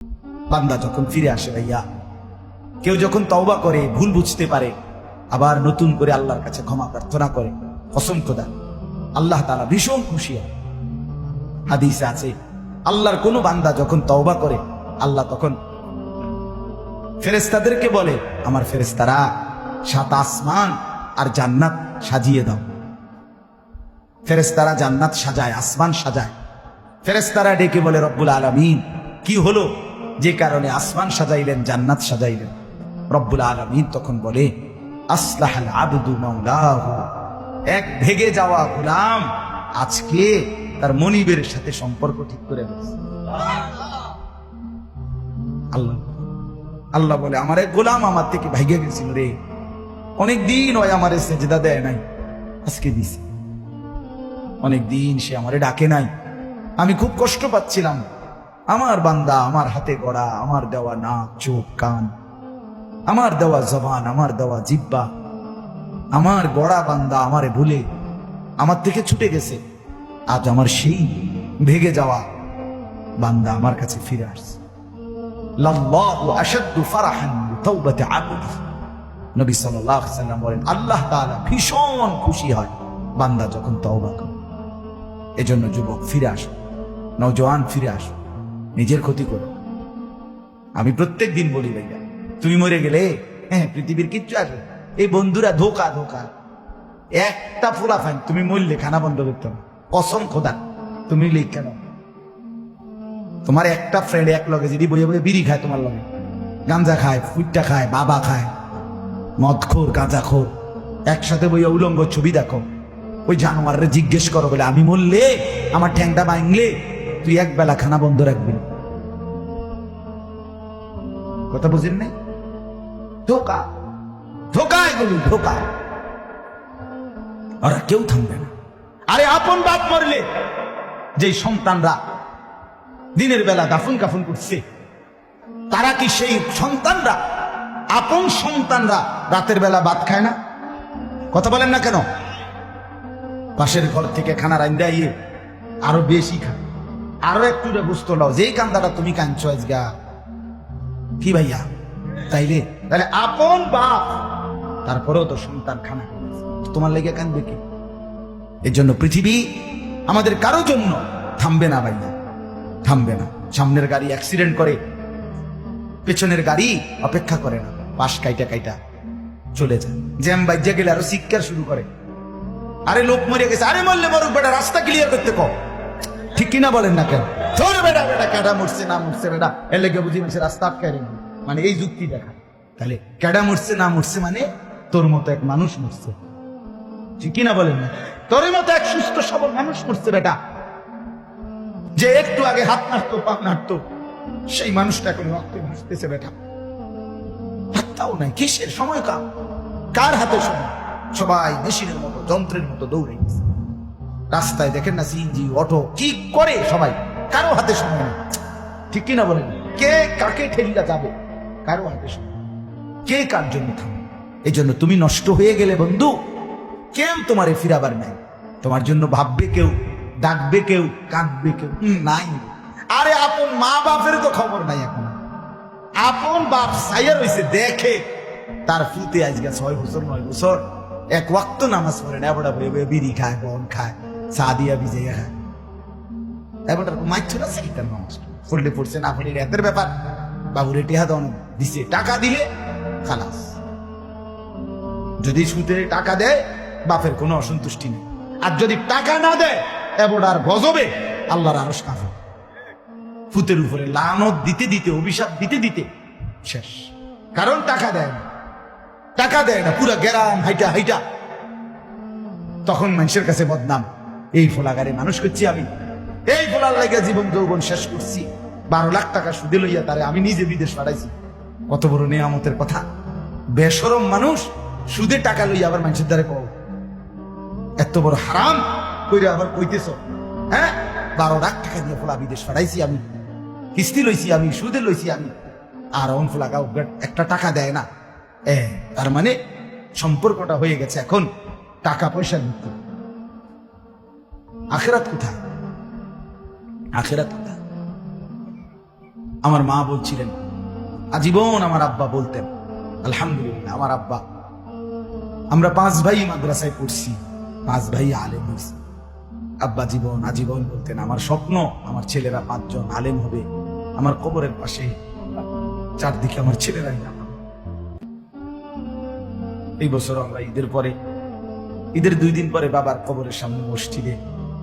বান্দা যখন ফিরে আসে ভাইয়া, কেউ যখন তওবা করে, ভুল বুঝতে পারে, আবার নতুন করে আল্লাহর কাছে ক্ষমা প্রার্থনা করে, কসম খোদা আল্লাহ তাআলা ভীষণ খুশি হয়। হাদিসে আছে আল্লাহর কোন বান্দা যখন তওবা করে, আল্লাহ তখন ফেরেশতাদেরকে বলে, আমার ফেরেশতারা 7 আসমান আর জান্নাত সাজিয়ে দাও। ফেরেশতারা জান্নাত সাজায়, আসমান সাজায়। ফেরেশতারা ডেকে বলে, রব্বুল আলামিন কি হলো যে কারণে আসমান সাজাইলেন, জান্নাত সাজাইলেন? রব্বুল আলামিন তখন বলে, আসলাহাল আবদু মাওলাহু, এক ভেগে যাওয়া গোলাম আজকে তার মনিবের সাথে সম্পর্ক ঠিক করে ফেলেছে। আল্লাহ আল্লাহ বলে, আমার এক গোলাম আমার থেকে ভাইগে গেছিল রে, অনেকদিন ওই আমারে সেজদা দেয় নাই, আজকে দিছে। অনেকদিন সে আমারে ডাকে নাই, আমি খুব কষ্ট পাচ্ছিলাম। আমার বান্দা আমার হাতে গড়া, আমার দেওয়া নাক চোখ কান, আমার দেওয়া জবান, আমার দেওয়া জিহ্বা, আমার গড়া বান্দা আমারে ভুলে আমার থেকে ছুটে গেছে। আজ আমার সেই ভেগে যাওয়া বান্দা আমার কাছে ফিরে আসছে। লাল্লাহু আশাদ্দু ফারাহান বিতাওবাতি আবদি, নবী সাল্লাল্লাহু আলাইহি ওয়াসাল্লাম বলেন, আল্লাহ তাআলা ভীষণ খুশি হয় বান্দা যখন তওবা করে। এজন্য যুবক ফিরে আসো, নওজোয়ান ফিরে আসো, নিজের ক্ষতি করো। আমি প্রত্যেক দিন বলি ভাইয়া, তুমি মরে গেলে পৃথিবীর কিচ্ছু আসবে, এই বন্ধুরা ধোকা ধোকা। একটা ফুলা ফাইন তুমি মরলে খানা বন্ধ করতে হবে, কসম খোদা। তুমি লিখ কেন? তোমার একটা ফ্রেন্ড এক লগে যদি বইয়ে বইয়ে বিড়ি খায়, তোমার লগে গাঞ্জা খায়, ফুটটা খায়, বাবা খায়, মদখোর গাঁজাখোর, একসাথে বইয়া উলঙ্গ ছবি দেখো, ওই জানোয়ারের জিজ্ঞেস করো বলে, আমি মরলে আমার ঠ্যাংটা ভাঙলে তুই এক বেলা খানা বন্ধ রাখবি? কথা বুঝেন নাই? ধোকা ধোকা, এগুলো ধোকা। ওরা কেউ থামবে না। আরে আপন বাপ মরলে যেই সন্তানরা দিনের বেলা দাফন কাফন করছে, তারা কি সেই সন্তানরা, আপন সন্তানরা রাতের বেলা ভাত খায় না? কথা বলেন না কেন? পাশের ঘর থেকে খানা রান্দা আইয়ে আরো বেশি খায়, আরো একটু বুঝতো নাও, যেই কান্দাটা তুমি কাঁদছো আজগা কি ভাইয়া, তাইলে তাহলে আপন বাপ, তারপরেও তো সন্তান খানা তোমার লেগে কাঁদবে কি? এর জন্য পৃথিবী আমাদের কারো জন্য থামবে না ভাইয়া, থামবে না। সামনের গাড়ি অ্যাক্সিডেন্ট করে, পেছনের গাড়ি অপেক্ষা করে না, পাশ কাইটা কাইটা চলে যায়। জ্যাম বাইজা গেলে আরো চিৎকার শুরু করে, আরে লোক মরে গেছে, আরে মরলে মরুক বেটা, রাস্তা ক্লিয়ার করতে কও। ঠিক কিনা বলেন না কেন? ধর বেটা, বেটা কেডা মরছে না মরছে বেটা, এর লেগে বুঝি মানুষের রাস্তা আটকায় রেখে, মানে এই যুক্তি দেখা। তাহলে কেডা মরছে না মরছে মানে তোর মতো এক মানুষ মরছে, ঠিক কিনা বলেন না? তোর মতো এক সুস্থ সবল মানুষ মরছে বেটা, যে একটু আগে হাত নাড়তো পা নাড়তো, সেই মানুষটা এখন রক্তে ভাসতেছে বেটা। হাতটাও নাই, কিসের সময়? কার হাতে সময়? সবাই মেশিনের মতো, যন্ত্রের মতো দৌড়ে গেছে। রাস্তায় দেখেন না সিএনজি অটো কি করে সবাই, কারো হাতে সময় নেই, ঠিক কিনা বলেন? কে কাকে ঠেলিয়া যাবে, কারো হাতে সময়, কে কার জন্য থামবে? এই জন্য তুমি নষ্ট হয়ে গেলে বন্ধু, কেউ তোমারে ফিরাবার নাই। তোমার জন্য ভাববে কেউ, ডাকবে কেউ, কাঁদবে কেউ নাই। আরে আপন মা বাপের তো খবর নাই এখন। আপন বাপ সাইয়া রয়েছে, দেখে তার ফুতে আজকে 6 বছর 9 বছর এক ওয়াক্ত নামাজ পড়ে না, এবড়া বয়ে বিড়ি খায়, বন খায়, চা দিয়া ভিজাইয়া খায়। এবড়ার মাইছো না সেইটার নামাজ পড়লে পড়ছে, না পড়লে রাতের ব্যাপার। বাবুরে টেহা দন দিছে, টাকা দিলে খালাস। যদি সুদে টাকা দেয় বাপের কোনো অসন্তুষ্টি নেই, আর যদি টাকা না দেয় এবড়ার গজবে আল্লাহর আরশ কাঁপে। ফুতের উপরে লানত দিতে দিতে, অভিশাপ দিতে দিতে শেষ। কারণ টাকা দেয় না, টাকা দেয় না, পুরা গ্রাম হাইটা হাইটা তখন মানুষের কাছে বদনাম, এই ফোলাগারে মানুষ করছি আমি, এই ফোলার লাগে জীবন যৌবন শেষ করছি, 12 লাখ টাকা সুদে লইয়া তারে আমি নিজে বিদেশ পাঠাইছি। কত বড় নিয়ামতের কথা! বেশরম মানুষ সুদে টাকা লইয়া আবার মানুষের দ্বারে কও, এত বড় হারাম কইরা আবার কইতেছ, হ্যাঁ 12 লাখ টাকা দিয়ে ফোলা বিদেশ পাঠাইছি আমি, কিস্তি লইছি আমি, সুদে লইছি আমি, আর অন ফোলা গাও একটা টাকা দেয় না। তার মানে সম্পর্কটা হয়ে গেছে এখন টাকা পয়সার ভিত্তি। আখিরাত কোথায়? আখিরাত কোথায়? আমার মা বলছিলেন, আজীবন আমার আব্বা বলতেন, আলহামদুলিল্লাহ আমার আব্বা, আমরা 5 ভাই মাদ্রাসায় পড়ছি, 5 ভাই আলেম হয়েছি। আব্বা আজীবন বলতেন, আমার স্বপ্ন আমার ছেলেরা 5 জন আলেম হবে, আমার কবরের পাশে চারদিকে আমার ছেলেরাই না। এই বছর আমরা ঈদের 2 দিন পরে বাবার কবরের সামনে মসজিদে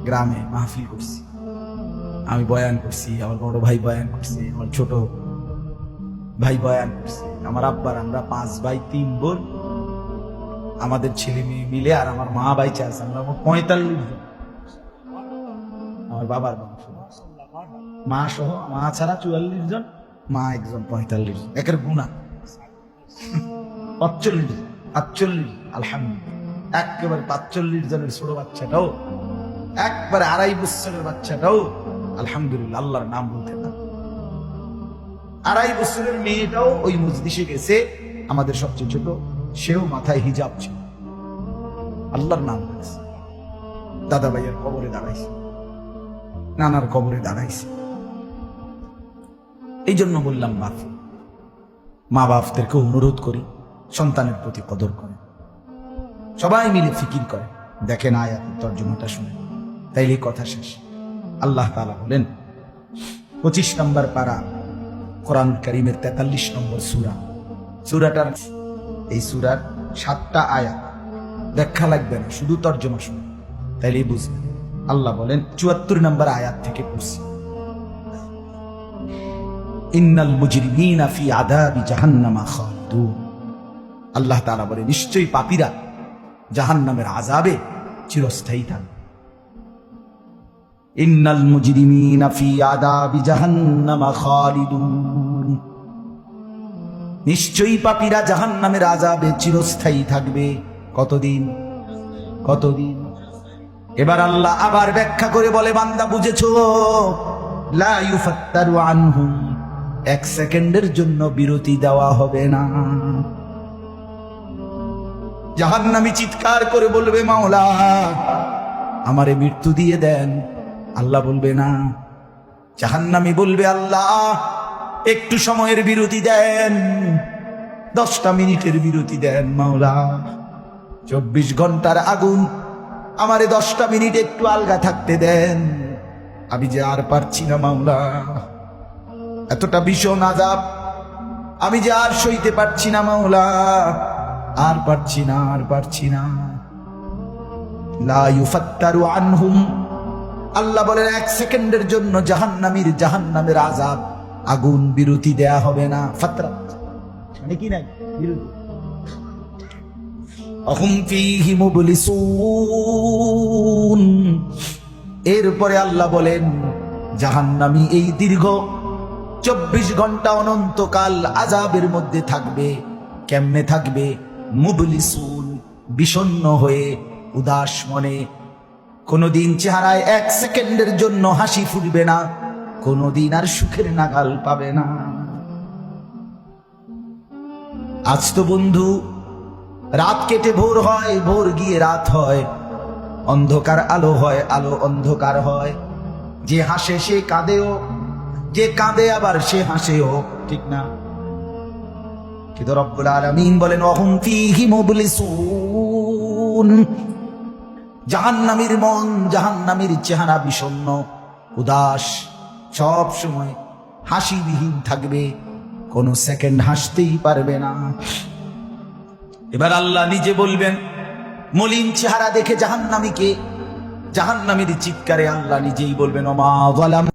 গ্রামে মাহফিল করছি। আমি বয়ান করছি, আমার বড় ভাই বয়ান করছে, আমার ছোট ভাই বয়ান করছে। আমার আব্বার আমরা 5 ভাই 3 বোন, আমাদের ছেলে মেয়ে মিলে আর আমার মা বাইচা আছে, আমরা 45 জন। আমার বাবার বংশ, মা সহ, মা ছাড়া 44 জন, মা একজন 45 জন, একের গুণা 45, আলহামদুলিল্লাহ। একেবারে 45 জনের ছোট বাচ্চাটাও, একবারে 2.5 বছরের বাচ্চাটাও আলহামদুলিল্লাহ আল্লাহর নাম বলতে পারে। 2.5 বছরের মেয়েটাও ওই মজলিসে গেছে, আমাদের সবচেয়ে ছোট, সেও মাথায় হিজাব ছিল, আল্লাহর নাম বলছে। দাদা ভাইয়ের কবরে দাঁড়াইছে, নানার কবরে দাঁড়াইছে। এই জন্য বললাম মা বাপদেরকে অনুরোধ করি, সন্তানের প্রতি কদর করে, সবাই মিলে ফিকির করে। দেখেন আয়াতের তর্জমাটা শুনে, তাইলে কথা শেষ। আল্লাহ তাআলা বলেন 25 নম্বর পারা, কোরআন কারীমের 43 নম্বর সূরা। সূরাটার, এই সূরার 7টা আয়াত, ব্যাখ্যা লাগবে না, শুধু তর্জমা শুনে, তাইলেই বুঝবেন। আল্লাহ বলেন 74 নম্বর আয়াত থেকে পড়ছি, ইন্নাল মুজরিমিনা ফি আযাবি জাহান্নামা খালিদুন। আল্লাহ তাআলা বলে, নিশ্চয়ই পাপীরা জাহান্নামের আযাবে চিরস্থায়ী থাকবে। ইন্নাল মুজরিমিনা ফি আযাবি জাহান্নামা খালিদুন, নিশ্চয়ই পাপীরা জাহান্নামের আযাবে চিরস্থায়ী থাকবে। কতদিন? এবার আল্লাহ আবার ব্যাখ্যা করে বলে, বান্দা বুঝেছো? লা ইউফাত্তারু আনহুম, 1 সেকেন্ডের জন্য বিরতি দেওয়া হবে না। জাহান্নামী চিৎকার করে বলবে, মাওলা আমারে মৃত্যু দিয়ে দেন। আল্লাহ বলবে না। জাহান্নামী বলবে, আল্লাহ একটু সময়ের বিরতি দেন, 10টা মিনিটের বিরতি দেন মাওলা। 24 ঘন্টার আগুন, আমারে 10টা মিনিট একটু আলগা থাকতে দেন, আমি যে আর পারছি না মাওলা, এতটা ভীষণ আযাব আমি যে আর সইতে পারছি না মাওলা, আর পারছি না। লা ইউফাত্তারু আনহুম, আল্লাহ বলেন 1 সেকেন্ডের জন্য জাহান্নামের আযাব, আগুন বিরতি দেয়া হবে না। ফাতরা মানে কি নাই বিরতি। আহুম ফীহি মুবলিসুন, এরপরে আল্লাহ বলেন জাহান্নামী এই দীর্ঘ 24 ঘন্টা অনন্তকাল আযাবের মধ্যে থাকবে। কেমনে থাকবে? মুবলিসুন, বিষণ্ণ হয়ে, উদাস মনে। কোনদিন চেহারায় 1 সেকেন্ডের জন্য হাসি ফুটবে না, কোনদিন আর সুখের নাগাল পাবে না। আজ তো বন্ধু রাত কেটে ভোর হয়, ভোর গিয়ে রাত হয়, অন্ধকার আলো হয়, আলো অন্ধকার হয়। যে হাসে সে কাঁদেও, যে কাঁদে আবার সে হাসেও, ঠিক না? কিন্তু রব্বুল আলামিন বলেন ওয়াহুম ফীহি মুবলিসুন, জাহান্নামীর মন, জাহান্নামীর চেহারা বিষণ্ণ, উদাস, সব সময় হাসিবিহীন থাকবে, কোন সেকেন্ড হাসতেই পারবে না। এবার আল্লাহ নিজে বলবেন, মলিন চেহারা দেখে জাহান্নামীকে, জাহান্নামীর চিৎকারে আল্লাহ নিজেই বলবেন, ওমা যালাম